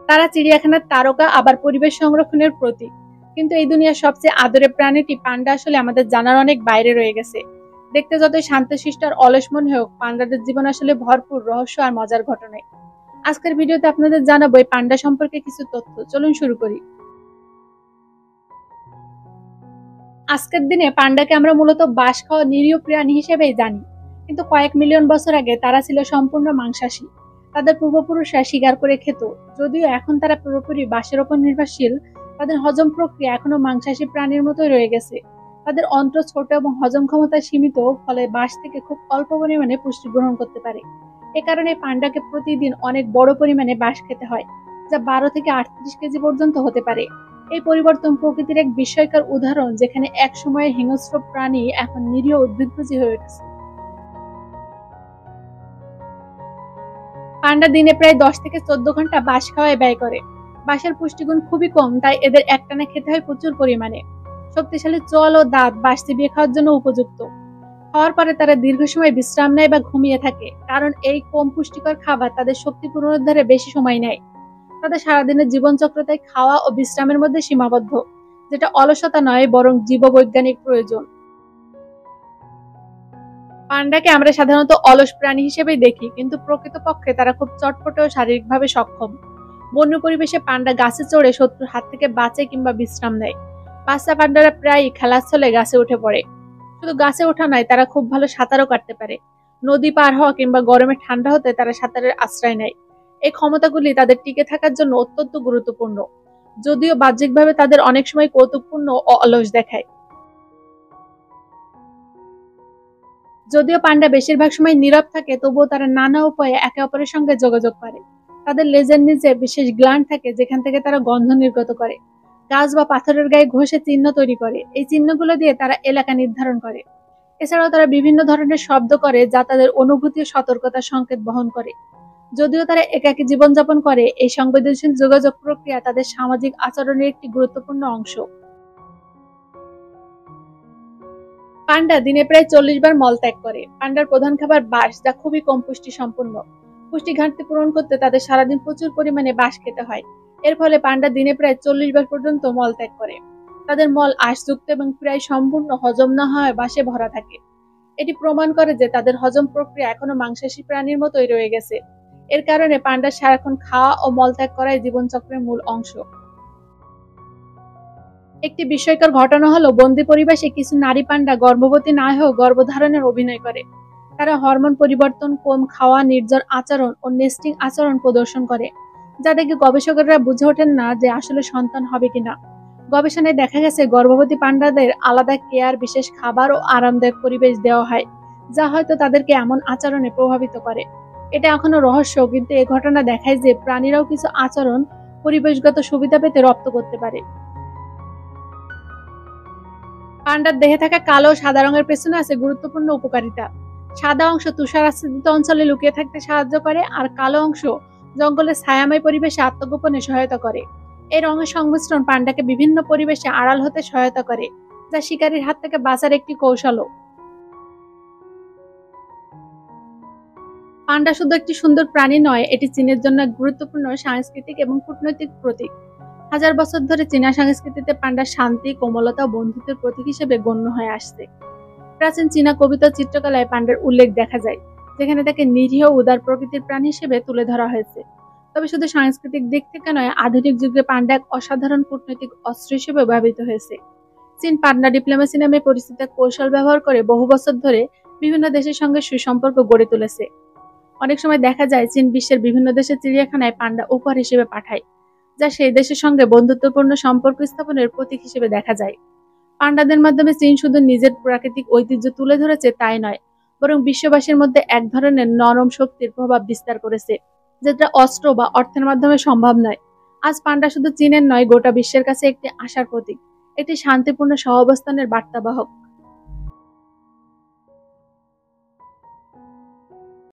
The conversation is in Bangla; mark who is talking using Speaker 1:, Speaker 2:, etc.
Speaker 1: তারা চিড়িয়াখানার তারকা, আবার পরিবেশ সংরক্ষণের প্রতীক। কিন্তু এই দুনিয়ার সবচেয়ে আদরের প্রাণীটি পান্ডা আসলে আমাদের জানার অনেক বাইরে রয়ে গেছে। দেখতে যতই শান্তশিষ্ট আর অলস মনে হোক, পান্ডাদের জীবন আসলে ভরপুর রহস্য আর মজার ঘটনায়। আজকের ভিডিওতে আপনাদের জানাবো এই পান্ডা সম্পর্কে কিছু তথ্য। চলুন শুরু করি। আজকের দিনে পান্ডাকে আমরা মূলত বাস খাওয়া নিরীহ প্রাণী হিসেবেই জানি, কিন্তু কয়েক মিলিয়ন বছর আগে তারা ছিল সম্পূর্ণ মাংসাশী। তাদের পূর্বপুরুষরা শিকার করে খেত। যদিও এখন তারা পুরোপুরি বাসের ওপর নির্ভরশীল, তাদের হজম প্রক্রিয়া এখনো মাংসাশী প্রাণীর মতোই রয়ে গেছে। তাদের অন্ত্র ছোট এবং হজম ক্ষমতা সীমিত, ফলে বাস থেকে খুব অল্প পরিমাণে পুষ্টি গ্রহণ করতে পারে। এ কারণে পান্ডাকে প্রতিদিন অনেক বড় পরিমাণে বাস খেতে হয়, যা 12 থেকে 38 কেজি পর্যন্ত হতে পারে। এই পরিবর্তন প্রকৃতির এক বিস্ময়কর উদাহরণ, যেখানে এক সময়ের হিংস্র প্রাণী এখন নিরীহ উদ্ভিদভোজী হয়ে উঠেছে। পান্ডা দিনে প্রায় 10 থেকে 14 ঘন্টা বাস খাওয়ায় ব্যয় করে। বাঁশের পুষ্টিগুণ খুবই কম, তাই এদের একটানা খেতে হয় প্রচুর পরিমাণে। শক্তিশালী চোয়াল ও দাঁত বাঁশ চিবিয়ে খাওয়ার জন্য উপযুক্ত। খাওয়ার পরে তারা দীর্ঘ সময় বিশ্রাম নেয় বা ঘুমিয়ে থাকে, কারণ এই কম পুষ্টিকর খাবার তাদের শক্তি পুনরুদ্ধারে বেশি সময় নেয়। তাদের সারাদিনের জীবনচক্র তাই খাওয়া ও বিশ্রামের মধ্যে সীমাবদ্ধ, যেটা অলসতা নয় বরং জীববৈজ্ঞানিক প্রয়োজন। পান্ডাকে আমরা সাধারণত অলস প্রাণী হিসেবেই দেখি, কিন্তু প্রকৃতপক্ষে তারা খুব চটপটে ও শারীরিকভাবে সক্ষম। বন্য পরিবেশে পান্ডা গাছে চড়ে শত্রুর হাত থেকে বাঁচে কিংবা বিশ্রাম নেয়। বাচ্চা পান্ডারা প্রায়ই খেলার ছলে গাছে উঠে পড়ে। শুধু গাছে ওঠা নয়, তারা খুব ভালো সাঁতারও কাটতে পারে। নদী পার হওয়া কিংবা গরমে ঠান্ডা হতে তারা সাঁতারের আশ্রয় নেয়। এই ক্ষমতাগুলি তাদের টিকে থাকার জন্য অত্যন্ত গুরুত্বপূর্ণ, যদিও বাহ্যিকভাবে তাদের অনেক সময় কৌতুকপূর্ণ ও অলস দেখায়। যদিও পান্ডা বেশিরভাগ সময় নীরব থাকে, তবুও তারা নানা উপায়ে একে অপরের সঙ্গে যোগাযোগ করে। তাদের লেজের নিচে বিশেষ গ্ল্যান্ড থাকে, যেখান থেকে তারা গন্ধ নির্গত করে। গাছ বা পাথরের গায়ে ঘষে চিহ্ন তৈরি করে। এই চিহ্নগুলো দিয়ে তারা এলাকা নির্ধারণ করে। এছাড়াও তারা বিভিন্ন ধরনের শব্দ করে, যা তাদের অনুভূতি ও সতর্কতার সংকেত বহন করে। যদিও তারা একাকী জীবনযাপন করে, এই সংবেদনশীল যোগাযোগ প্রক্রিয়া তাদের সামাজিক আচরণের একটি গুরুত্বপূর্ণ অংশ। পান্ডা দিনে প্রায় 40 বার মলত্যাগ করে। পান্ডার প্রধান খাবার বাঁশ, যা খুবই কম পুষ্টি সম্পন্ন। পুষ্টি ঘাটতি পূরণ করতে তাদের সারাদিন প্রচুর পরিমাণে বাঁশ খেতে হয়। এর ফলে পান্ডা দিনে প্রায় 40 বার পর্যন্ত মলত্যাগ করে। তাদের মল আঁশযুক্ত এবং প্রায় সম্পূর্ণ হজম না হয় বাঁশে ভরা থাকে। এটি প্রমাণ করে যে তাদের হজম প্রক্রিয়া এখনো মাংসাশী প্রাণীর মতোই রয়ে গেছে। এর কারণে পান্ডার সারাক্ষণ খাওয়া ও মলত্যাগ করাই জীবনচক্রের মূল অংশ। একটি বিস্ময়কর ঘটনা হলো, বন্দি পরিবেশে কিছু নারী পান্ডা গর্ভবতী না হয়েও গর্ভধারণের অভিনয় করে। তারা হরমোন পরিবর্তন, কম খাওয়া, নির্জর আচরণ ও নেস্টিং আচরণ প্রদর্শন করে, যা দেখে গবেষকরা বুঝে ওঠেন না যে আসলে সন্তান হবে কিনা। গবেষণায় দেখা গেছে গর্ভবতী পান্ডাদের আলাদা কেয়ার, বিশেষ খাবার ও আরামদায়ক পরিবেশ দেওয়া হয়, যা হয়তো তাদেরকে এমন আচরণে প্রভাবিত করে। এটা এখনো রহস্য, কিন্তু এই ঘটনা দেখায় যে প্রাণীরাও কিছু আচরণ পরিবেশগত সুবিধা পেতে রপ্ত করতে পারে। পান্ডার দেহে থাকা কালো ও সাদা রঙের পেছনে আছে গুরুত্বপূর্ণ উপকারিতা। সাদা অংশ তুষার আচ্ছাদিত অঞ্চলে লুকিয়ে থাকতে সাহায্য করে, আর কালো অংশ জঙ্গলের ছায়াময় পরিবেশে আত্মগোপনে সহায়তা করে। এই রঙের সংমিশ্রণ পান্ডাকে বিভিন্ন পরিবেশে আড়াল হতে সহায়তা করে, যা শিকারীর হাত থেকে বাঁচার একটি কৌশলও। পান্ডা শুধু একটি সুন্দর প্রাণী নয়, এটি চীনের জন্য এক গুরুত্বপূর্ণ সাংস্কৃতিক এবং কূটনৈতিক প্রতীক। হাজার বছর ধরে চীনা সংস্কৃতিতে পান্ডা শান্তি, কোমলতা ও বন্ধুত্বের প্রতীক হিসেবে গণ্য হয়ে আসছে। প্রাচীন চীনা কবিতা ও চিত্রকলায় পান্ডার উল্লেখ দেখা যায়, যেখানে তাকে নিরীহ উদার প্রকৃতির প্রাণী হিসেবে তুলে ধরা হয়েছে। তবে শুধু সাংস্কৃতিক দিক থেকে নয়, আধুনিক যুগে পান্ডা এক অসাধারণ কূটনৈতিক অস্ত্র হিসেবে ব্যবহৃত হয়েছে। চীন পান্ডা ডিপ্লোমেসি নামে পরিচিত কৌশল ব্যবহার করে বহু বছর ধরে বিভিন্ন দেশের সঙ্গে সুসম্পর্ক গড়ে তুলেছে। অনেক সময় দেখা যায় চীন বিশ্বের বিভিন্ন দেশের চিড়িয়াখানায় পান্ডা উপহার হিসেবে পাঠায়, যা সেই দেশের সঙ্গে বন্ধুত্বপূর্ণ সম্পর্ক স্থাপনের প্রতীক হিসেবে দেখা যায়। পান্ডাদের মাধ্যমে চীন শুধু নিজের প্রাকৃতিক ঐতিহ্য তুলে ধরেছে তাই নয়, বরং বিশ্ববাসীর মধ্যে এক ধরনের নরম শক্তির প্রভাব বিস্তার করেছে, যেটা অস্ত্র বা অর্থের মাধ্যমে সম্ভব নয়। আজ পান্ডা শুধু চীনের নয়, গোটা বিশ্বের কাছে একটি আশার প্রতীক, একটি শান্তিপূর্ণ সহাবস্থানের বার্তাবাহক।